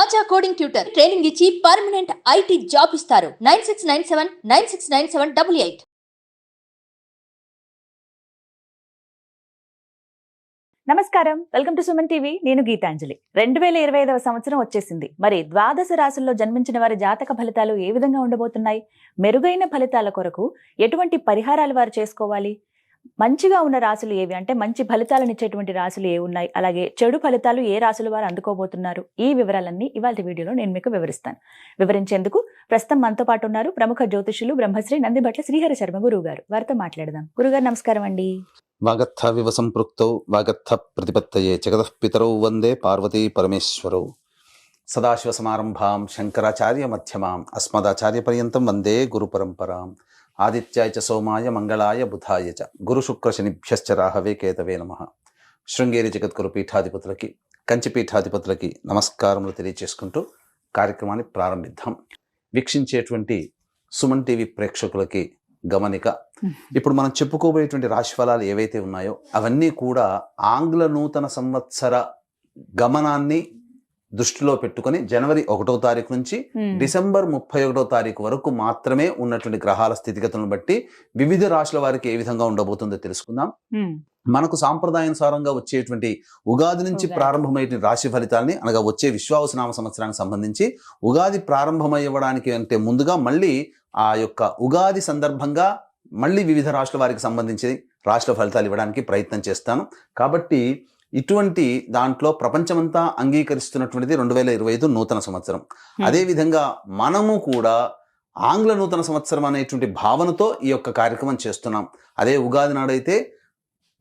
ఆచా coding tutor training ఇచ్చి permanent IT job ఇస్తారు. 9697969788. నమస్కారం, వెల్కమ్ టు సుమన్ టీవీ. నేను గీతాంజలి. 2025వ సంవత్సరం వచ్చేసింది. మరి ద్వాదశ రాశుల్లో జన్మించిన వారి జాతక ఫలితాలు ఏ విధంగా ఉండబోతున్నాయి? మెరుగైన ఫలితాల కొరకు ఎటువంటి పరిహారాలు వారు చేసుకోవాలి? మంచిగా ఉన్న రాశులు ఏవి, అంటే మంచి ఫలితాలను ఇచ్చేటువంటి రాశులు ఏ ఉన్నాయి, అలాగే చెడు ఫలితాలు ఏ రాశులు వారు అందుకోబోతున్నారు, ఈ వివరాలన్నీ ఇవాళ వీడియోలో నేను మీకు వివరిస్తాను. వివరించేందుకు ప్రస్తుతం మనతో పాటు ఉన్నారు ప్రముఖ జ్యోతిషులు బ్రహ్మశ్రీ నందిబట్ల శ్రీహరి శర్మ గురువు గారు. వారితో మాట్లాడదాం. గురుగారు నమస్కారం అండి. వాగర్థ వివ సంపృక్తౌ వాగర్థ ప్రతిపత్తయే జగతః పితరౌ వందే పార్వతీ పరమేశ్వరౌ. సదాశివ సమారంభాం శంకరాచార్య మధ్యమాం అస్మదాచార్య పర్యంతం వందే గురు పరంపరాం. ఆదిత్యాయ చ సోమాయ మంగళాయ బుధాయ చ గురు శుక్ర శనిభ్యశ్చ రాహవే కేతవే నమః. శృంగేరి జగద్గురు పీఠాధిపతులకి, కంచి పీఠాధిపతులకి నమస్కారములు తెలియచేసుకుంటూ కార్యక్రమాన్ని ప్రారంభిద్దాం. వీక్షించేటువంటి సుమన్ టీవీ ప్రేక్షకులకి గమనిక, ఇప్పుడు మనం చెప్పుకోబోయేటువంటి రాశి ఫలాలు ఏవైతే ఉన్నాయో అవన్నీ కూడా ఆంగ్ల నూతన సంవత్సర గమనాన్ని దృష్టిలో పెట్టుకుని జనవరి 1వ తారీఖు నుంచి డిసెంబర్ 31వ తారీఖు వరకు మాత్రమే ఉన్నటువంటి గ్రహాల స్థితిగతులను బట్టి వివిధ రాశుల వారికి ఏ విధంగా ఉండబోతుందో తెలుసుకుందాం. మనకు సాంప్రదాయానుసారంగా వచ్చేటువంటి ఉగాది నుంచి ప్రారంభమయ్యేటువంటి రాశి ఫలితాలని, అనగా వచ్చే విశ్వావసునామ సంవత్సరానికి సంబంధించి ఉగాది ప్రారంభమయ్యడానికి అంటే ముందుగా మళ్ళీ ఆ యొక్క ఉగాది సందర్భంగా మళ్ళీ వివిధ రాశుల వారికి సంబంధించి రాశుల ఫలితాలు ఇవ్వడానికి ప్రయత్నం చేస్తాను. కాబట్టి ఇటువంటి దాంట్లో ప్రపంచమంతా అంగీకరిస్తున్నటువంటిది 2025 నూతన సంవత్సరం. అదేవిధంగా మనము కూడా ఆంగ్ల నూతన సంవత్సరం అనేటువంటి భావనతో ఈ యొక్క కార్యక్రమం చేస్తున్నాం. అదే ఉగాది నాడైతే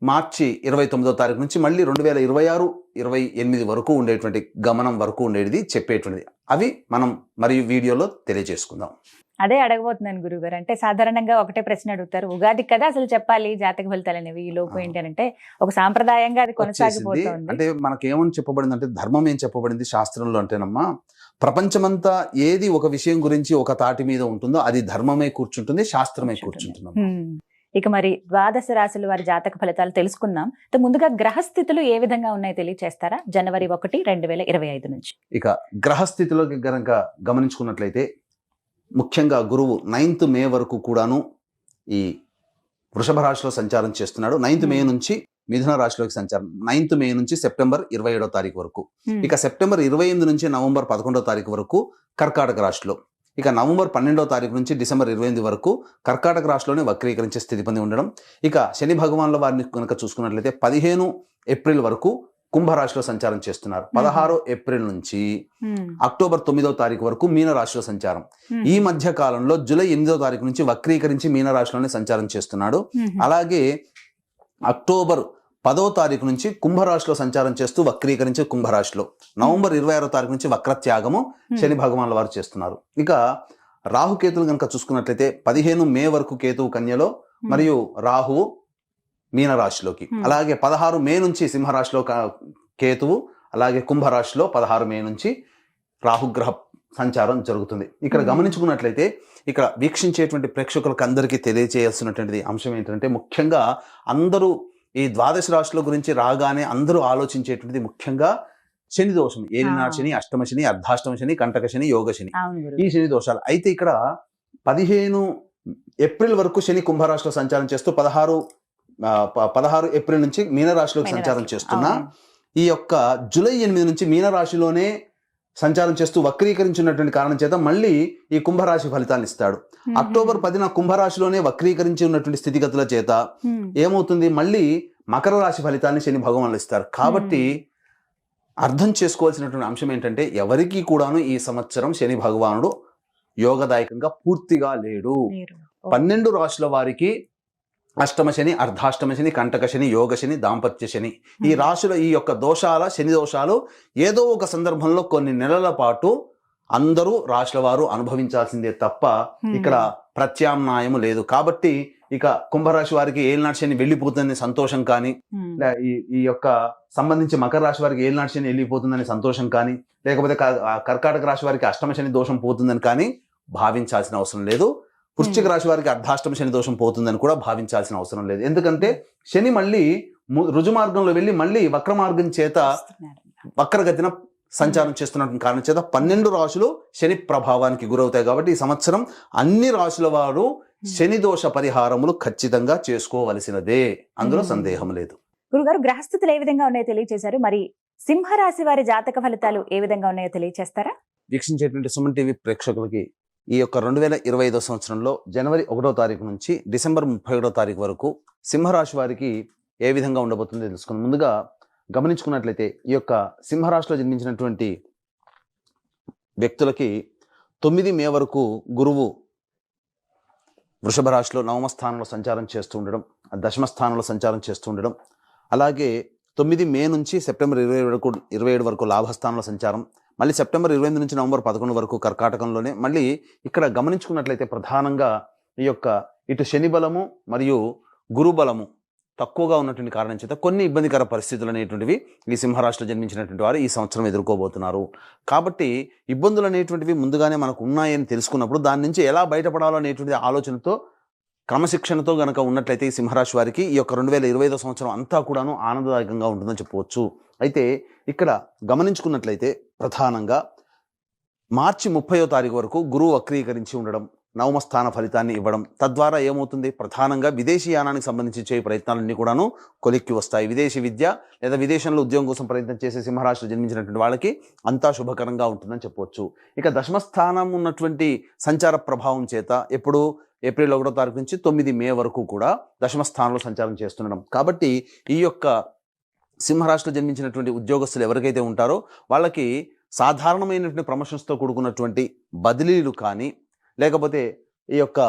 మార్చి 29వ తారీఖు నుంచి మళ్ళీ 2026-28 వరకు ఉండేటువంటి గమనం వరకు ఉండేది చెప్పేటువంటిది. అవి మనం మరియు వీడియోలో తెలియజేసుకుందాం. అదే అడగబోతున్నాను గురుగారు. అంటే సాధారణంగా ఒకటే ప్రశ్న అడుగుతారు, ఉగాది కదా అసలు చెప్పాలి జాతక ఫలితాలు అనేవి, ఈ లోపు ఏంటి అంటే ఒక సాంప్రదాయంగా అది కొనసాగిపోతుంది. అంటే మనకేమని చెప్పబడింది అంటే, ధర్మం ఏం చెప్పబడింది శాస్త్రంలో అంటేనమ్మా, ప్రపంచమంతా ఏది ఒక విషయం గురించి ఒక తాటి మీద ఉంటుందో అది ధర్మమే కూర్చుంటుంది, శాస్త్రమే కూర్చుంటుంది. ఇక మరి ద్వాదశ రాశుల వారి జాతక ఫలితాలు తెలుసుకుందాం. ముందుగా గ్రహస్థితులు ఏ విధంగా ఉన్నాయో తెలియచేస్తారా? జనవరి 1, 2025 నుంచి. ఇక గ్రహస్థితిలో గనక గమనించుకున్నట్లయితే ముఖ్యంగా గురువు 9th మే వరకు కూడాను ఈ వృషభ రాశిలో సంచారం చేస్తున్నాడు. 9th మే నుంచి మిథున రాశిలోకి సంచారం, 9th మే నుంచి సెప్టెంబర్ 27వ తారీఖు వరకు. ఇక సెప్టెంబర్ 28 నుంచి నవంబర్ 11వ తారీఖు వరకు కర్కాటక రాశిలో. ఇక నవంబర్ 12వ తారీఖు నుంచి డిసెంబర్ 28 వరకు కర్కాటక రాశిలోనే వక్రీకరించే స్థితి పొంది ఉండడం. ఇక శని భగవాన్ల వారిని కనుక చూసుకున్నట్లయితే 15 ఏప్రిల్ వరకు కుంభరాశిలో సంచారం చేస్తున్నారు. 16 ఏప్రిల్ నుంచి అక్టోబర్ 9వ తారీఖు వరకు మీనరాశిలో సంచారం. ఈ మధ్య కాలంలో జూలై 8వ తారీఖు నుంచి వక్రీకరించి మీనరాశిలోనే సంచారం చేస్తున్నాడు. అలాగే అక్టోబర్ 10వ తారీఖు నుంచి కుంభరాశిలో సంచారం చేస్తూ వక్రీకరించి కుంభరాశిలో, నవంబర్ 26వ తారీఖు నుంచి వక్రత్యాగము శని భగవాన్ల వారు చేస్తున్నారు. ఇక రాహుకేతులు కనుక చూసుకున్నట్లయితే 15 మే వరకు కేతువు కన్యలో మరియు రాహువు మీనరాశిలోకి, అలాగే 16 మే నుంచి సింహరాశిలో కేతువు, అలాగే కుంభరాశిలో 16 మే నుంచి రాహుగ్రహ సంచారం జరుగుతుంది. ఇక్కడ గమనించుకున్నట్లయితే ఇక్కడ వీక్షించేటువంటి ప్రేక్షకులకు అందరికీ తెలియజేయాల్సినటువంటి అంశం ఏంటంటే, ముఖ్యంగా అందరూ ఈ ద్వాదశ రాశుల గురించి రాగానే అందరూ ఆలోచించేటువంటిది ముఖ్యంగా శని దోషం, ఏలినాటి శని, అష్టమ శని, అర్ధాష్టమ శని, కంటక శని, యోగ శని, ఈ శని దోషాలు. అయితే ఇక్కడ 15 ఏప్రిల్ వరకు శని కుంభరాశిలో సంచారం చేస్తూ 16 ఏప్రిల్ నుంచి మీనరాశిలోకి సంచారం చేస్తున్నా, ఈ యొక్క జూలై 8 నుంచి మీనరాశిలోనే సంచారం చేస్తూ వక్రీకరించినటువంటి కారణం చేత మళ్ళీ ఈ కుంభరాశి ఫలితాన్ని ఇస్తాడు. అక్టోబర్ 10న కుంభరాశిలోనే వక్రీకరించి ఉన్నటువంటి స్థితిగతుల చేత ఏమవుతుంది, మళ్ళీ మకర రాశి ఫలితాన్ని శని భగవానులు ఇస్తారు. కాబట్టి అర్థం చేసుకోవాల్సినటువంటి అంశం ఏంటంటే, ఎవరికి కూడాను ఈ సంవత్సరం శని భగవానుడు యోగదాయకంగా పూర్తిగా లేడు. 12 రాశుల వారికి అష్టమ శని, అర్ధాష్టమ శని, కంటక శని, యోగ శని, దాంపత్య శని, ఈ రాశుల ఈ యొక్క దోషాల శని దోషాలు ఏదో ఒక సందర్భంలో కొన్ని నెలల పాటు అందరూ రాశుల వారు అనుభవించాల్సిందే తప్ప ఇక్కడ ప్రత్యామ్నాయము లేదు. కాబట్టి ఇక కుంభరాశి వారికి ఏలినాటి శని వెళ్ళిపోతుందని సంతోషం కానీ, ఈ యొక్క సంబంధించి మకర రాశి వారికి ఏలినాటి శని వెళ్ళిపోతుందని సంతోషం కానీ, లేకపోతే కర్కాటక రాశి వారికి అష్టమ శని దోషం పోతుందని కానీ భావించాల్సిన అవసరం లేదు. వృశ్చిక రాశి వారికి అర్ధాష్టమ శని దోషం పోతుందని కూడా భావించాల్సిన అవసరం లేదు. ఎందుకంటే శని మళ్ళీ రుజుమార్గంలో వెళ్ళి మళ్ళీ వక్ర మార్గం చేత వక్రగతిన సంచారం చేస్తున్నటువంటి కారణం చేత 12 రాశులు శని ప్రభావానికి గురవుతాయి. కాబట్టి ఈ సంవత్సరం అన్ని రాశుల వారు శని దోష పరిహారములు ఖచ్చితంగా చేసుకోవలసినదే, అందులో సందేహం లేదు. గురుగారు, గ్రహస్థితులు ఏ విధంగా ఉన్నాయో తెలియజేశారు. మరి సింహరాశి వారి జాతక ఫలితాలు ఏ విధంగా ఉన్నాయో తెలియజేస్తారా? వీక్షించేటువంటి సుమన్ టీవీ ప్రేక్షకులకి ఈ యొక్క 2025 సంవత్సరంలో జనవరి 1వ తారీఖు నుంచి డిసెంబర్ 31వ తారీఖు వరకు సింహరాశి వారికి ఏ విధంగా ఉండబోతుందో తెలుసుకుందాం. ముందుగా గమనించుకున్నట్లయితే ఈ యొక్క సింహరాశిలో జన్మించినటువంటి వ్యక్తులకి 9 మే వరకు గురువు వృషభ రాశిలో నవమ స్థానంలో సంచారం చేస్తూ ఉండడం, దశమ స్థానంలో సంచారం చేస్తూ ఉండడం, అలాగే 9 మే నుంచి సెప్టెంబర్ 27 వరకు లాభస్థానంలో సంచారం, మళ్ళీ సెప్టెంబర్ 28 నుంచి నవంబర్ 11 వరకు కర్కాటకంలోనే. మళ్ళీ ఇక్కడ గమనించుకున్నట్లయితే ప్రధానంగా ఈ యొక్క ఇటు శని బలము మరియు గురు బలము తక్కువగా ఉన్నటువంటి కారణం చేత కొన్ని ఇబ్బందికర పరిస్థితులు అనేటువంటివి ఈ సింహరాశిలో జన్మించినటువంటి వారు ఈ సంవత్సరం ఎదుర్కోబోతున్నారు. కాబట్టి ఇబ్బందులు అనేటువంటివి ముందుగానే మనకు ఉన్నాయని తెలుసుకున్నప్పుడు దాని నుంచి ఎలా బయటపడాలో అనేటువంటి ఆలోచనతో క్రమశిక్షణతో గనక ఉన్నట్లయితే ఈ సింహరాశి వారికి ఈ యొక్క 2025 సంవత్సరం అంతా కూడాను ఆనందదాయకంగా ఉంటుందని చెప్పవచ్చు. అయితే ఇక్కడ గమనించుకున్నట్లయితే ప్రధానంగా మార్చి 30వ తారీఖు వరకు గురువు వక్రీకరించి ఉండడం, నవమ స్థాన ఫలితాన్ని ఇవ్వడం, తద్వారా ఏమవుతుంది, ప్రధానంగా విదేశీ యానానికి సంబంధించి చేయ ప్రయత్నాలన్నీ కూడాను కొలిక్కి వస్తాయి. విదేశీ విద్య లేదా విదేశంలో ఉద్యోగం కోసం ప్రయత్నం చేసే సింహరాశిలో జన్మించినటువంటి వాళ్ళకి అంతా శుభకరంగా ఉంటుందని చెప్పవచ్చు. ఇక దశమ స్థానం ఉన్నటువంటి సంచార ప్రభావం చేత ఎప్పుడు ఏప్రిల్ 1వ తారీఖు నుంచి 9 మే వరకు కూడా దశమ స్థానంలో సంచారం చేస్తుండడం. కాబట్టి ఈ యొక్క సింహరాశిలో జన్మించినటువంటి ఉద్యోగస్తులు ఎవరికైతే ఉంటారో వాళ్ళకి సాధారణమైనటువంటి ప్రమోషన్స్తో కూడుకున్నటువంటి బదిలీలు కానీ, లేకపోతే ఈ యొక్క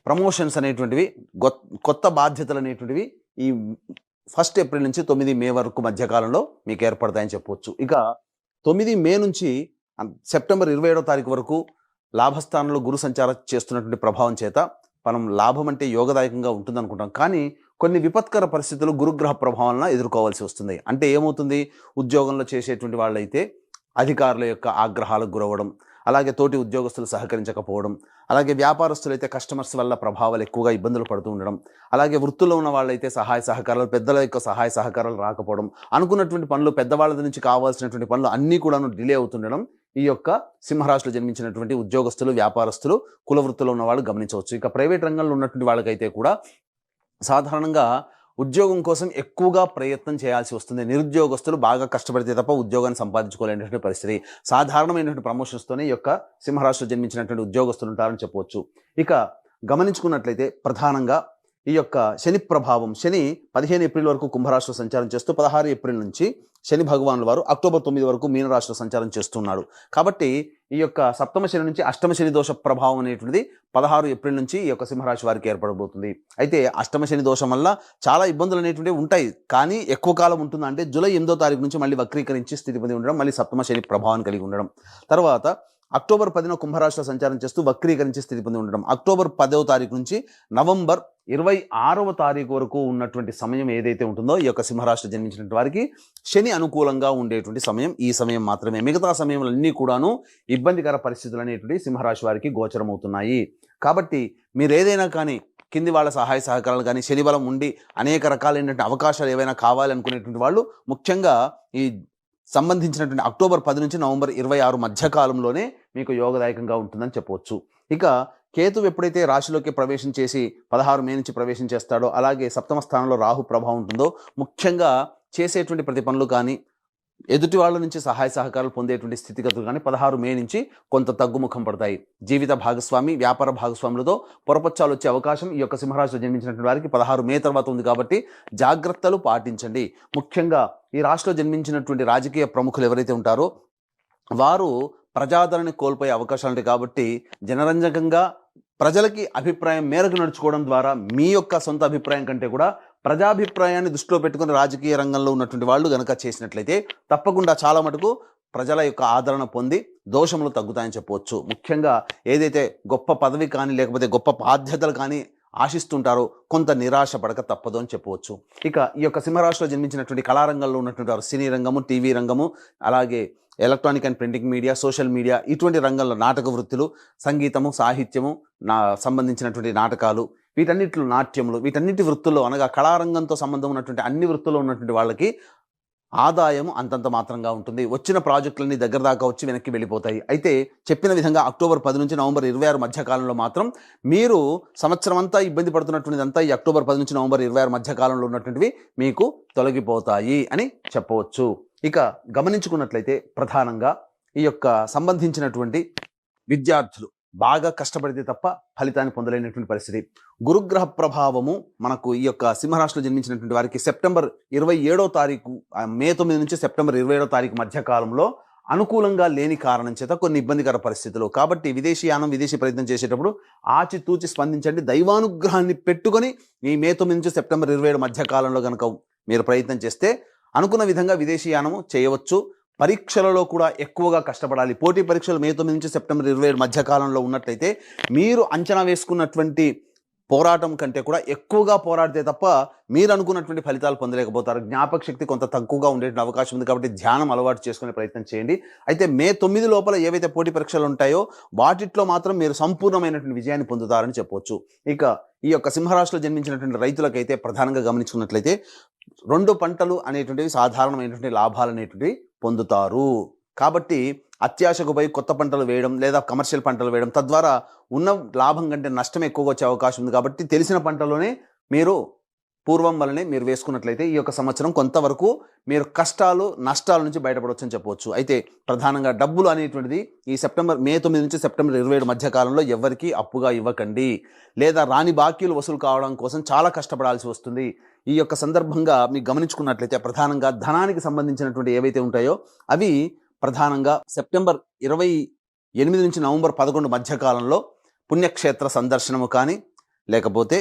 ప్రమోషన్స్ అనేటువంటివి, కొత్త బాధ్యతలు అనేటువంటివి ఈ 1 ఏప్రిల్ నుంచి 9 మే వరకు మధ్యకాలంలో మీకు ఏర్పడతాయని చెప్పవచ్చు. ఇక 9 మే నుంచి సెప్టెంబర్ 27వ తారీఖు వరకు లాభస్థానంలో గురు సంచారం చేస్తున్నటువంటి ప్రభావం చేత మనం లాభం అంటే యోగదాయకంగా ఉంటుంది అనుకుంటాం. కానీ కొన్ని విపత్కర పరిస్థితులు గురుగ్రహ ప్రభావాలను ఎదుర్కోవాల్సి వస్తుంది. అంటే ఏమవుతుంది, ఉద్యోగంలో చేసేటువంటి వాళ్ళైతే అధికారుల యొక్క ఆగ్రహాలకు గురవడం, అలాగే తోటి ఉద్యోగస్తులు సహకరించకపోవడం, అలాగే వ్యాపారస్తులైతే కస్టమర్స్ వల్ల ప్రభావాలు ఎక్కువగా ఇబ్బందులు పడుతూ ఉండడం, అలాగే వృత్తుల్లో ఉన్న వాళ్ళైతే సహాయ సహకారాలు, పెద్దల యొక్క సహాయ సహకారాలు రాకపోవడం, అనుకున్నటువంటి పనులు, పెద్దవాళ్ళ నుంచి కావాల్సినటువంటి పనులు అన్నీ కూడాను డిలే అవుతుండడం ఈ యొక్క సింహరాశిలో జన్మించినటువంటి ఉద్యోగస్తులు, వ్యాపారస్తులు, కుల వృత్తుల్లో ఉన్న వాళ్ళు గమనించవచ్చు. ఇక ప్రైవేట్ రంగంలో ఉన్నటువంటి వాళ్ళకైతే కూడా సాధారణంగా ఉద్యోగం కోసం ఎక్కువగా ప్రయత్నం చేయాల్సి వస్తుంది. నిరుద్యోగస్తులు బాగా కష్టపడితే తప్ప ఉద్యోగాన్ని సంపాదించుకోలేనటువంటి పరిస్థితి. సాధారణమైనటువంటి ప్రమోషన్స్తోనే ఈ యొక్క సింహరాశిలో జన్మించినటువంటి ఉద్యోగస్తులు ఉంటారని చెప్పవచ్చు. ఇక గమనించుకున్నట్లయితే ప్రధానంగా ఈ యొక్క శని ప్రభావం, శని 15 ఏప్రిల్ వరకు కుంభరాశిలో సంచారం చేస్తూ 16 ఏప్రిల్ నుంచి శని భగవానుల వారు అక్టోబర్ 9 వరకు మీనరాశిలో సంచారం చేస్తున్నాడు. కాబట్టి ఈ యొక్క సప్తమ శని నుంచి అష్టమ శని దోష ప్రభావం అనేటువంటిది 16 ఏప్రిల్ నుంచి ఈ యొక్క సింహరాశి వారికి ఏర్పడబోతుంది. అయితే అష్టమ శని దోషం వల్ల చాలా ఇబ్బందులు అనేటువంటివి ఉంటాయి. కానీ ఎక్కువ కాలం ఉంటుందా అంటే జూలై 8వ తారీఖు నుంచి మళ్ళీ వక్రీకరించి స్థితి పొంది ఉండడం, మళ్ళీ సప్తమ శని ప్రభావాన్ని కలిగి ఉండడం, తర్వాత అక్టోబర్ 10న కుంభరాశిలో సంచారం చేస్తూ వక్రీకరించి స్థితి పొంది ఉండడం, అక్టోబర్ 10వ తారీఖు నుంచి నవంబర్ 26వ తారీఖు వరకు ఉన్నటువంటి సమయం ఏదైతే ఉంటుందో ఈ యొక్క సింహరాశిలో జన్మించినటువంటి వారికి శని అనుకూలంగా ఉండేటువంటి సమయం ఈ సమయం మాత్రమే. మిగతా సమయంలన్నీ కూడాను ఇబ్బందికర పరిస్థితులు అనేటువంటి సింహరాశి వారికి గోచరమవుతున్నాయి. కాబట్టి మీరు ఏదైనా కానీ కింది వాళ్ళ సహాయ సహకారాలు కానీ, శని బలం ఉండి అనేక రకాలైనటువంటి అవకాశాలు ఏవైనా కావాలనుకునేటువంటి వాళ్ళు ముఖ్యంగా ఈ సంబంధించినటువంటి అక్టోబర్ 10 నుంచి నవంబర్ 26 మధ్యకాలంలోనే మీకు యోగదాయకంగా ఉంటుందని చెప్పవచ్చు. ఇక కేతువు ఎప్పుడైతే రాశిలోకి ప్రవేశం చేసి 16 మే నుంచి ప్రవేశం చేస్తాడో, అలాగే సప్తమ స్థానంలో రాహు ప్రభావం ఉంటుందో, ముఖ్యంగా చేసేటువంటి ప్రతి పనులు కానీ, ఎదుటి వాళ్ళ నుంచి సహాయ సహకారాలు పొందేటువంటి స్థితిగతులు కానీ 16 మే నుంచి కొంత తగ్గుముఖం పడతాయి. జీవిత భాగస్వామి, వ్యాపార భాగస్వాములతో పొరపచ్చాలు వచ్చే అవకాశం ఈ యొక్క సింహరాశిలో జన్మించినటువంటి వారికి 16 మే తర్వాత ఉంది. కాబట్టి జాగ్రత్తలు పాటించండి. ముఖ్యంగా ఈ రాశిలో జన్మించినటువంటి రాజకీయ ప్రముఖులు ఎవరైతే ఉంటారో వారు ప్రజాదరణ కోల్పోయే అవకాశాలు ఉంటాయి. కాబట్టి జనరంజకంగా ప్రజలకి అభిప్రాయం మేరకు నడుచుకోవడం ద్వారా మీ యొక్క సొంత అభిప్రాయం కంటే కూడా ప్రజాభిప్రాయాన్ని దృష్టిలో పెట్టుకుని రాజకీయ రంగంలో ఉన్నటువంటి వాళ్ళు గనక చేసినట్లయితే తప్పకుండా చాలా మటుకు ప్రజల యొక్క ఆదరణ పొంది దోషములు తగ్గుతాయని చెప్పవచ్చు. ముఖ్యంగా ఏదైతే గొప్ప పదవి కానీ లేకపోతే గొప్ప బాధ్యతలు కానీ ఆశిస్తుంటారో కొంత నిరాశ పడక తప్పదు అని చెప్పవచ్చు. ఇక ఈ యొక్క సింహరాశిలో జన్మించినటువంటి కళారంగంలో ఉన్నటువంటి వారు సినీ రంగము, టీవీ రంగము, అలాగే electronic and printing media, social media, ఇటువంటి రంగంలో నాటక వృత్తులు, సంగీతము, సాహిత్యము, సంబంధించినటువంటి నాటకాలు, వీటన్నిటిలో నాట్యములు, వీటన్నిటి వృత్తుల్లో అనగా కళారంగంతో సంబంధం ఉన్నటువంటి అన్ని వృత్తుల్లో ఉన్నటువంటి వాళ్ళకి ఆదాయం అంతంత మాత్రంగా ఉంటుంది. వచ్చిన ప్రాజెక్టులన్నీ దగ్గర దాకా వచ్చి వెనక్కి వెళ్ళిపోతాయి. అయితే చెప్పిన విధంగా అక్టోబర్ 10 నుంచి నవంబర్ 26 మధ్య కాలంలో మాత్రం మీరు సంవత్సరం అంతా ఇబ్బంది పడుతున్నటువంటిదంతా ఈ అక్టోబర్ 10 నుంచి నవంబర్ 26 మధ్య కాలంలో ఉన్నటువంటివి మీకు తొలగిపోతాయి అని చెప్పవచ్చు. ఇక గమనించుకున్నట్లయితే ప్రధానంగా ఈ యొక్క సంబంధించినటువంటి విద్యార్థులు బాగా కష్టపడితే తప్ప ఫలితాన్ని పొందలేనటువంటి పరిస్థితి. గురుగ్రహ ప్రభావము మనకు ఈ యొక్క సింహరాశిలో జన్మించినటువంటి వారికి సెప్టెంబర్ 27వ తారీఖు, మే 9 నుంచి సెప్టెంబర్ 27వ తారీఖు మధ్య కాలంలో అనుకూలంగా లేని కారణం చేత కొన్ని ఇబ్బందికర పరిస్థితులు. కాబట్టి విదేశీయానం, విదేశీ ప్రయత్నం చేసేటప్పుడు ఆచితూచి స్పందించండి. దైవానుగ్రహాన్ని పెట్టుకొని ఈ మే 9 నుంచి సెప్టెంబర్ 27 మధ్య కాలంలో కనుక మీరు ప్రయత్నం చేస్తే అనుకున్న విధంగా విదేశీయానము చేయవచ్చు. పరీక్షలలో కూడా ఎక్కువగా కష్టపడాలి. పోటీ పరీక్షలు మే 9 నుంచి సెప్టెంబర్ 27 మధ్య కాలంలో ఉన్నట్లయితే మీరు అంచనా వేసుకున్నటువంటి పోరాటం కంటే కూడా ఎక్కువగా పోరాడితే తప్ప మీరు అనుకున్నటువంటి ఫలితాలు పొందలేకపోతారు. జ్ఞాపక శక్తి కొంత తక్కువగా ఉండేటువంటి అవకాశం ఉంది. కాబట్టి ధ్యానం అలవాటు చేసుకునే ప్రయత్నం చేయండి. అయితే మే 9 లోపల ఏవైతే పోటీ పరీక్షలు ఉంటాయో వాటిట్లో మాత్రం మీరు సంపూర్ణమైనటువంటి విజయాన్ని పొందుతారని చెప్పవచ్చు. ఇక ఈ యొక్క సింహరాశిలో జన్మించినటువంటి రైతులకైతే ప్రధానంగా గమనించుకున్నట్లయితే 2 పంటలు అనేటువంటివి సాధారణమైనటువంటి లాభాలు అనేటువంటివి పొందుతారు. కాబట్టి అత్యాశకు పోయి కొత్త పంటలు వేయడం లేదా కమర్షియల్ పంటలు వేయడం తద్వారా ఉన్న లాభం కంటే నష్టం ఎక్కువగా వచ్చే అవకాశం ఉంది. కాబట్టి తెలిసిన పంటలోనే మీరు పూర్వం వల్లనే మీరు వేసుకున్నట్లయితే ఈ యొక్క సంవత్సరం కొంతవరకు మీరు కష్టాలు నష్టాల నుంచి బయటపడవచ్చు అని చెప్పవచ్చు. అయితే ప్రధానంగా డబ్బులు అనేటువంటిది ఈ మే 9 నుంచి సెప్టెంబర్ 27 మధ్య కాలంలో ఎవరికి అప్పుగా ఇవ్వకండి. లేదా రాని బాకీలు వసూలు కావడం కోసం చాలా కష్టపడాల్సి వస్తుంది. ఈ యొక్క సందర్భంగా మీకు గమనించుకున్నట్లయితే ప్రధానంగా ధనానికి సంబంధించినటువంటి ఏవైతే ఉంటాయో అవి ప్రధానంగా సెప్టెంబర్ 28 నుంచి నవంబర్ 11 మధ్య కాలంలో పుణ్యక్షేత్ర సందర్శనము కానీ లేకపోతే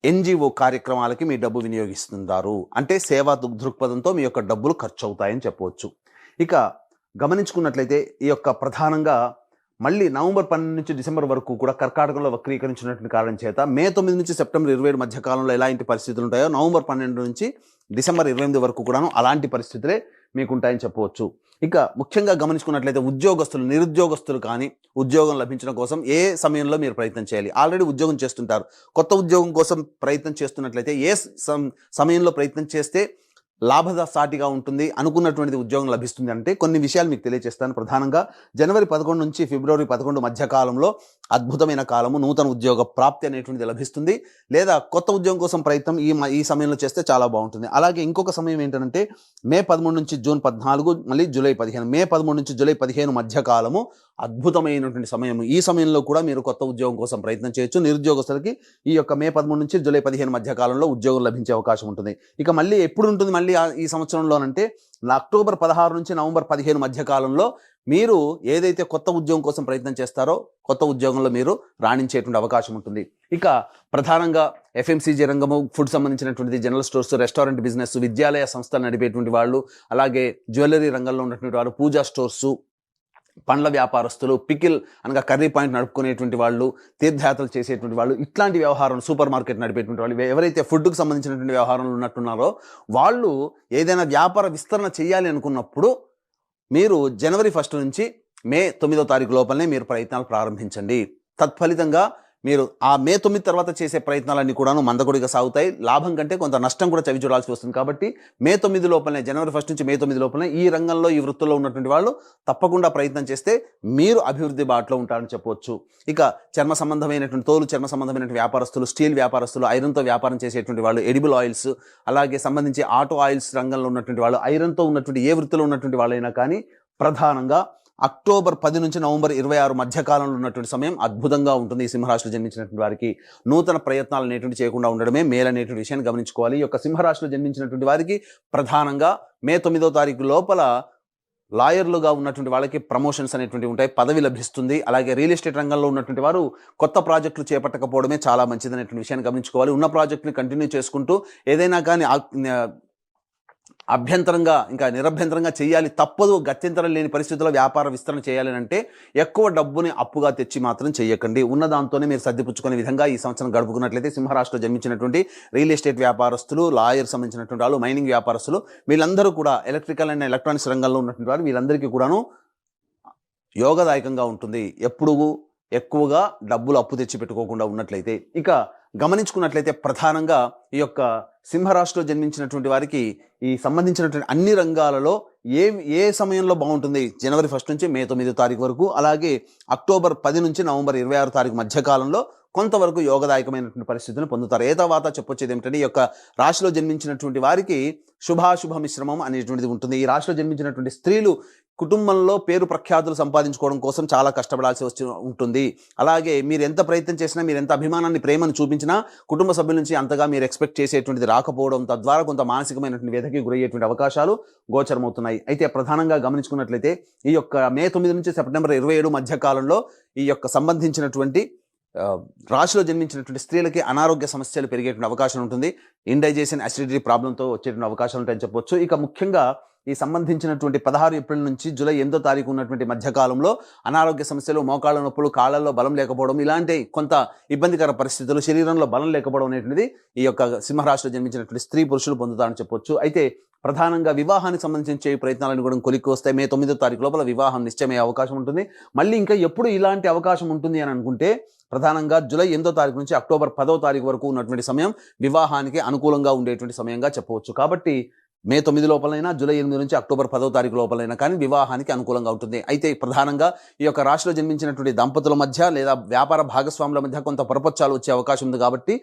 ఎన్జిఓ కార్యక్రమాలకి మీ డబ్బు వినియోగిస్తున్నారు. అంటే సేవా దృక్పథంతో మీ యొక్క డబ్బులు ఖర్చు అవుతాయని చెప్పవచ్చు. ఇక గమనించుకున్నట్లయితే ఈ యొక్క ప్రధానంగా మళ్ళీ నవంబర్ 12 నుంచి డిసెంబర్ వరకు కూడా కర్కాటకంలో వక్రీకరించినటువంటి కారణం చేత మే 9 నుంచి సెప్టెంబర్ 27 మధ్య కాలంలో ఎలాంటి పరిస్థితులు ఉంటాయో నవంబర్ 12 నుంచి డిసెంబర్ 28 వరకు కూడాను అలాంటి పరిస్థితులే మీకు ఉంటాయని చెప్పవచ్చు. ఇక ముఖ్యంగా గమనించుకున్నట్లయితే ఉద్యోగస్తులు, నిరుద్యోగస్తులు కానీ ఉద్యోగం లభించడం కోసం ఏ సమయంలో మీరు ప్రయత్నం చేయాలి? ఆల్రెడీ ఉద్యోగం చేస్తుంటారు, కొత్త ఉద్యోగం కోసం ప్రయత్నం చేస్తున్నట్లయితే ఏ సమయంలో ప్రయత్నం చేస్తే లాభసాటిగా ఉంటుంది, అనుకున్నటువంటిది ఉద్యోగం లభిస్తుంది అంటే కొన్ని విషయాలు మీకు తెలియజేస్తాను. ప్రధానంగా జనవరి 11 నుంచి ఫిబ్రవరి 11 మధ్య కాలంలో అద్భుతమైన కాలము, నూతన ఉద్యోగ ప్రాప్తి అనేటువంటిది లభిస్తుంది. లేదా కొత్త ఉద్యోగం కోసం ప్రయత్నం ఈ సమయంలో చేస్తే చాలా బాగుంటుంది. అలాగే ఇంకొక సమయం ఏంటంటే మే 13 నుంచి జూన్ 14 మళ్ళీ జూలై 15, మే 13 నుంచి జూలై 15 మధ్య కాలము అద్భుతమైనటువంటి సమయం. ఈ సమయంలో కూడా మీరు కొత్త ఉద్యోగం కోసం ప్రయత్నం చేయొచ్చు. నిరుద్యోగస్తులకి ఈ యొక్క మే 13 నుంచి జూలై 15 మధ్య కాలంలో ఉద్యోగం లభించే అవకాశం ఉంటుంది. ఇక మళ్ళీ ఎప్పుడు ఉంటుంది మళ్ళీ ఈ సంవత్సరంలోనంటే అక్టోబర్ 16 నుంచి నవంబర్ 15 మధ్య కాలంలో మీరు ఏదైతే కొత్త ఉద్యోగం కోసం ప్రయత్నం చేస్తారో కొత్త ఉద్యోగంలో మీరు రాణించేటువంటి అవకాశం ఉంటుంది. ఇక ప్రధానంగా ఎఫ్ఎంసీజీ రంగము, ఫుడ్ సంబంధించినటువంటి జనరల్ స్టోర్స్, రెస్టారెంట్ బిజినెస్, విద్యాలయ సంస్థలు నడిపేటువంటి వాళ్ళు, అలాగే జ్యువెలరీ రంగంలో ఉన్నటువంటి వారు, పూజా స్టోర్సు, పండ్ల వ్యాపారస్తులు, పికిల్ అనగా కర్రీ పాయింట్ నడుపుకునేటువంటి వాళ్ళు, తీర్థయాత్రలు చేసేటువంటి వాళ్ళు, ఇట్లాంటి వ్యవహారం, సూపర్ మార్కెట్ నడిపేటువంటి వాళ్ళు, ఎవరైతే ఫుడ్కు సంబంధించినటువంటి వ్యవహారంలో ఉన్నట్టున్నారో వాళ్ళు ఏదైనా వ్యాపార విస్తరణ చేయాలి అనుకున్నప్పుడు మీరు జనవరి 1 నుంచి మే 9వ తారీఖు లోపలనే మీరు ప్రయత్నాలు ప్రారంభించండి. తత్ఫలితంగా మీరు ఆ మే 9 తర్వాత చేసే ప్రయత్నాలన్నీ కూడాను మందకొడిగా సాగుతాయి. లాభం కంటే కొంత నష్టం కూడా చవి చూడాల్సి వస్తుంది. కాబట్టి మే 9 లోపలనే, జనవరి 1 నుంచి మే 9 లోపలనే ఈ రంగంలో, ఈ వృత్తుల్లో ఉన్నటువంటి వాళ్ళు తప్పకుండా ప్రయత్నం చేస్తే మీరు అభివృద్ధి బాటలో ఉంటారని చెప్పవచ్చు. ఇక చర్మ సంబంధమైనటువంటి చర్మ సంబంధమైనటువంటి వ్యాపారస్తులు, స్టీల్ వ్యాపారస్తులు, ఐరన్తో వ్యాపారం చేసేటువంటి వాళ్ళు, ఎడిబుల్ ఆయిల్స్, అలాగే సంబంధించి ఆటో ఆయిల్స్ రంగంలో ఉన్నటువంటి వాళ్ళు, ఐరన్తో ఉన్నటువంటి ఏ వృత్తిలో ఉన్నటువంటి వాళ్ళైనా కానీ ప్రధానంగా అక్టోబర్ 10 నుంచి నవంబర్ 26 మధ్య కాలంలో ఉన్నటువంటి సమయం అద్భుతంగా ఉంటుంది. ఈ సింహరాశిలో జన్మించినటువంటి వారికి నూతన ప్రయత్నాలు అనేటువంటి చేయకుండా ఉండడమే మేలు అనేటువంటి విషయాన్ని గమనించుకోవాలి. ఈ యొక్క సింహరాశిలో జన్మించినటువంటి వారికి ప్రధానంగా మే 9వ తారీఖు లోపల లాయర్లుగా ఉన్నటువంటి వాళ్ళకి ప్రమోషన్స్ అనేటువంటి ఉంటాయి, పదవి లభిస్తుంది. అలాగే రియల్ ఎస్టేట్ రంగంలో ఉన్నటువంటి వారు కొత్త ప్రాజెక్టులు చేపట్టకపోవడమే చాలా మంచిది అనేటువంటి విషయాన్ని గమనించుకోవాలి. ఉన్న ప్రాజెక్టుని కంటిన్యూ చేసుకుంటూ ఏదైనా కానీ అభ్యంతరంగా ఇంకా నిరభ్యంతరంగా చేయాలి, తప్పదు, గత్యంతరం లేని పరిస్థితుల్లో వ్యాపార విస్తరణ చేయాలని అంటే ఎక్కువ డబ్బుని అప్పుగా తెచ్చి మాత్రం చేయకండి. ఉన్న దాంతోనే మీరు సర్దిపుచ్చుకునే విధంగా ఈ సంవత్సరం గడుపుకున్నట్లయితే సింహరాశిలో జన్మించినటువంటి రియల్ ఎస్టేట్ వ్యాపారస్తులు, లాయర్ సంబంధించినటువంటి వాళ్ళు, మైనింగ్ వ్యాపారస్తులు, వీళ్ళందరూ కూడా ఎలక్ట్రికల్ అండ్ ఎలక్ట్రానిక్స్ రంగంలో ఉన్నటువంటి వారు వీళ్ళందరికీ కూడాను యోగదాయకంగా ఉంటుంది. ఎప్పుడు ఎక్కువగా డబ్బులు అప్పు తెచ్చి పెట్టుకోకుండా ఉన్నట్లయితే, ఇక గమనించుకున్నట్లయితే ప్రధానంగా ఈ యొక్క సింహరాశిలో జన్మించినటువంటి వారికి ఈ సంబంధించినటువంటి అన్ని రంగాలలో ఏ సమయంలో బాగుంటుంది, జనవరి 1 నుంచి మే 9 తారీఖు వరకు, అలాగే అక్టోబర్ 10 నుంచి నవంబర్ 26 తారీఖు మధ్య కాలంలో కొంతవరకు యోగదాయకమైనటువంటి పరిస్థితులను పొందుతారు. ఏ తర్వాత చెప్పొచ్చేది ఏమిటంటే, ఈ యొక్క రాశిలో జన్మించినటువంటి వారికి శుభాశుభ మిశ్రమం అనేటువంటిది ఉంటుంది. ఈ రాశిలో జన్మించినటువంటి స్త్రీలు కుటుంబంలో పేరు ప్రఖ్యాతులు సంపాదించుకోవడం కోసం చాలా కష్టపడాల్సి ఉంటుంది. అలాగే మీరు ఎంత ప్రయత్నం చేసినా, మీరు ఎంత అభిమానాన్ని, ప్రేమను చూపించినా కుటుంబ సభ్యుల నుంచి అంతగా మీరు ఎక్స్పెక్ట్ చేసేటువంటిది రాకపోవడం, తద్వారా కొంత మానసికమైనటువంటి వ్యధకి గురయ్యేటువంటి అవకాశాలు గోచరమవుతున్నాయి. అయితే ప్రధానంగా గమనించుకున్నట్లయితే ఈ యొక్క మే 9 నుంచి సెప్టెంబర్ 27 మధ్య కాలంలో ఈ యొక్క సంబంధించినటువంటి రాశిలో జన్మించినటువంటి స్త్రీలకి అనారోగ్య సమస్యలు పెరిగేటువంటి అవకాశం ఉంటుంది. ఇండైజెషన్, అసిడిటీ ప్రాబ్లంతో వచ్చేటువంటి అవకాశాలు ఉంటాయని చెప్పొచ్చు. ఇక ముఖ్యంగా ఈ సంబంధించినటువంటి 16 ఏప్రిల్ నుంచి జూలై 8 తారీఖు ఉన్నటువంటి మధ్యకాలంలో అనారోగ్య సమస్యలు, మోకాళ్ళ నొప్పులు, కాళ్ళల్లో బలం లేకపోవడం, ఇలాంటి కొంత ఇబ్బందికర పరిస్థితులు, శరీరంలో బలం లేకపోవడం అనేటువంటిది ఈ యొక్క సింహరాశిలో జన్మించినటువంటి స్త్రీ పురుషులు పొందుతారని చెప్పొచ్చు. అయితే ప్రధానంగా వివాహానికి సంబంధించి ప్రయత్నాలను కూడా కొలిక్కి వస్తాయి. మే 9 తారీఖు లోపల వివాహం నిశ్చయమయ్యే అవకాశం ఉంటుంది. మళ్ళీ ఇంకా ఎప్పుడు ఇలాంటి అవకాశం ఉంటుంది అని అనుకుంటే, ప్రధానంగా జూలై 8 తారీఖు నుంచి అక్టోబర్ 10 తారీఖు వరకు ఉన్నటువంటి సమయం వివాహానికి అనుకూలంగా ఉండేటువంటి సమయంగా చెప్పవచ్చు. కాబట్టి మే 9 లోపలైనా, జూలై 8 నుంచి అక్టోబర్ 10 తారీఖు లోపలైనా కానీ వివాహానికి అనుకూలంగా ఉంటుంది. అయితే ప్రధానంగా ఈ యొక్క రాశిలో జన్మించినటువంటి దంపతుల మధ్య లేదా వ్యాపార భాగస్వాముల మధ్య కొంత పొరపచ్చాలు వచ్చే అవకాశం ఉంది. కాబట్టి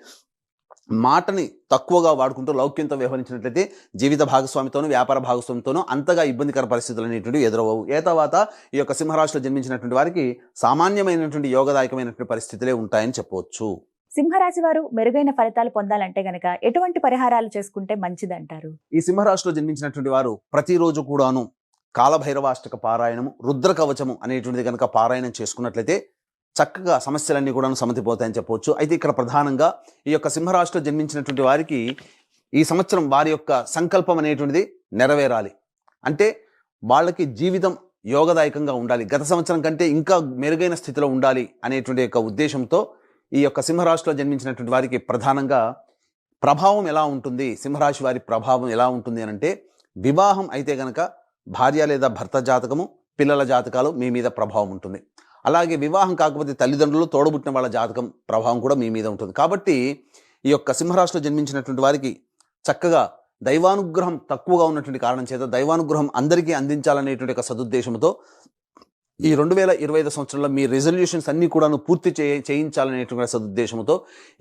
మాటని తక్కువగా వాడుకుంటూ లౌక్యంతో వ్యవహరించినట్లయితే జీవిత భాగస్వామితోనూ, వ్యాపార భాగస్వామితోనూ అంతగా ఇబ్బందికర పరిస్థితులు అనేటువంటి ఎదురవవు. ఏ తర్వాత ఈ యొక్క సింహరాశిలో జన్మించినటువంటి వారికి సామాన్యమైనటువంటి యోగదాయకమైనటువంటి పరిస్థితులే ఉంటాయని చెప్పవచ్చు. సింహరాశి వారు మెరుగైన ఫలితాలు పొందాలంటే గనక ఎటువంటి పరిహారాలు చేసుకుంటే మంచిదంటారు? ఈ సింహరాశిలో జన్మించినటువంటి వారు ప్రతిరోజు కూడాను కాలభైరవాష్టక పారాయణము, రుద్ర కవచము అనేటువంటిది కనుక పారాయణం చేసుకున్నట్లయితే చక్కగా సమస్యలన్నీ కూడా సమతిపోతాయని చెప్పవచ్చు. అయితే ఇక్కడ ప్రధానంగా ఈ యొక్క సింహరాశిలో జన్మించినటువంటి వారికి ఈ సంవత్సరం వారి యొక్క సంకల్పం అనేటువంటిది నెరవేరాలి. అంటే వాళ్ళకి జీవితం యోగదాయకంగా ఉండాలి, గత సంవత్సరం కంటే ఇంకా మెరుగైన స్థితిలో ఉండాలి అనేటువంటి యొక్క ఉద్దేశంతో ఈ యొక్క సింహరాశిలో జన్మించినటువంటి వారికి ప్రధానంగా ప్రభావం ఎలా ఉంటుంది, సింహరాశి వారి ప్రభావం ఎలా ఉంటుంది అని అంటే, వివాహం అయితే గనక భార్య లేదా భర్త జాతకము, పిల్లల జాతకాలు మీ మీద ప్రభావం ఉంటుంది. అలాగే వివాహం కాకపోతే తల్లిదండ్రులు, తోడబుట్టిన వాళ్ళ జాతకం ప్రభావం కూడా మీ మీద ఉంటుంది. కాబట్టి ఈ యొక్క సింహరాశిలో జన్మించినటువంటి వారికి చక్కగా దైవానుగ్రహం తక్కువగా ఉన్నటువంటి కారణం చేత దైవానుగ్రహం అందరికీ అందించాలనేటువంటి ఒక సదుద్దేశంతో ఈ 2025 సంవత్సరంలో మీ రెజల్యూషన్స్ అన్ని కూడాను పూర్తి చేయించాలనేటువంటి సదుద్దేశంతో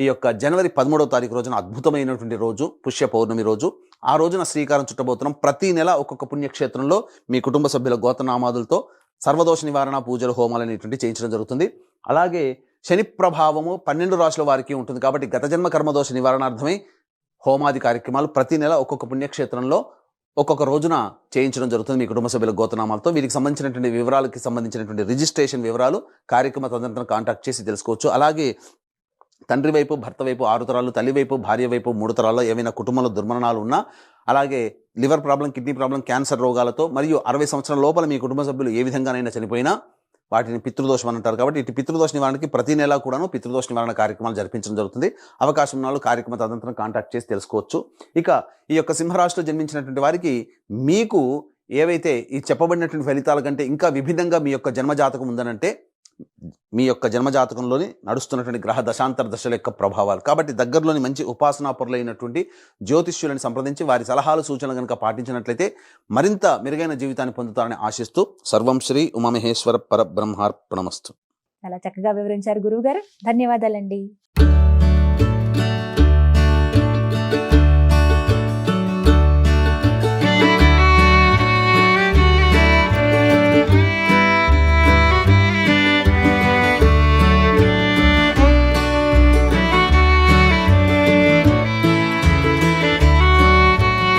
ఈ యొక్క జనవరి 13వ తారీఖు రోజున అద్భుతమైనటువంటి రోజు, పుష్య పౌర్ణమి రోజు, ఆ రోజున శ్రీకారం చుట్టబోతున్నాం. ప్రతి నెల ఒక్కొక్క పుణ్యక్షేత్రంలో మీ కుటుంబ సభ్యుల గోత్రనామాదులతో సర్వదోష నివారణ పూజలు, హోమాలు అనేటువంటి చేయించడం జరుగుతుంది. అలాగే శని ప్రభావము 12 రాశుల వారికి ఉంటుంది. కాబట్టి గత జన్మ కర్మదోష నివారణార్థమై హోమాది కార్యక్రమాలు ప్రతి నెల ఒక్కొక్క పుణ్యక్షేత్రంలో ఒక్కొక్క రోజున చేయించడం జరుగుతుంది మీ కుటుంబ సభ్యుల గోత్రనామాలతో. వీరికి సంబంధించినటువంటి వివరాలకి సంబంధించినటువంటి రిజిస్ట్రేషన్ వివరాలు కార్యక్రమ తదనంతరం కాంటాక్ట్ చేసి తెలుసుకోవచ్చు. అలాగే తండ్రి వైపు, భర్త వైపు 6 తరాలు, తల్లి వైపు, భార్య వైపు 3 తరాల్లో ఏమైనా కుటుంబంలో దుర్మరణాలు ఉన్నా, అలాగే liver problem, kidney problem, cancer రోగాలతో మరియు 60 సంవత్సరాల లోపల మీ కుటుంబ సభ్యులు ఏ విధంగానైనా చనిపోయినా వాటిని పితృదోషం అని అంటారు. కాబట్టి ఇటు పితృదోష నివారణకి ప్రతి నెల కూడాను పితృదోష నివారణ కార్యక్రమాలు జరిపించడం జరుగుతుంది. అవకాశం ఉన్న వాళ్ళు కార్యక్రమ తదనంతరం కాంటాక్ట్ చేసి తెలుసుకోవచ్చు. ఇక ఈ యొక్క సింహరాశిలో జన్మించినటువంటి వారికి మీకు ఏవైతే ఈ చెప్పబడినటువంటి ఫలితాల కంటే ఇంకా విభిన్నంగా మీ యొక్క జన్మజాతకం ఉందనంటే, మీ యొక్క జన్మజాతకంలోని నడుస్తున్నటువంటి గ్రహ దశాంతర దశల యొక్క ప్రభావాలు. కాబట్టి దగ్గరలోని మంచి ఉపాసనాపరులైనటువంటి జ్యోతిష్యులను సంప్రదించి వారి సలహాలు, సూచనలు కనుక పాటించినట్లయితే మరింత మెరుగైన జీవితాన్ని పొందుతారని ఆశిస్తూ సర్వం శ్రీ ఉమామహేశ్వర పరబ్రహ్మార్పణమస్తు. చాలా చక్కగా వివరించారు గురువు గారు. ధన్యవాదాలండి.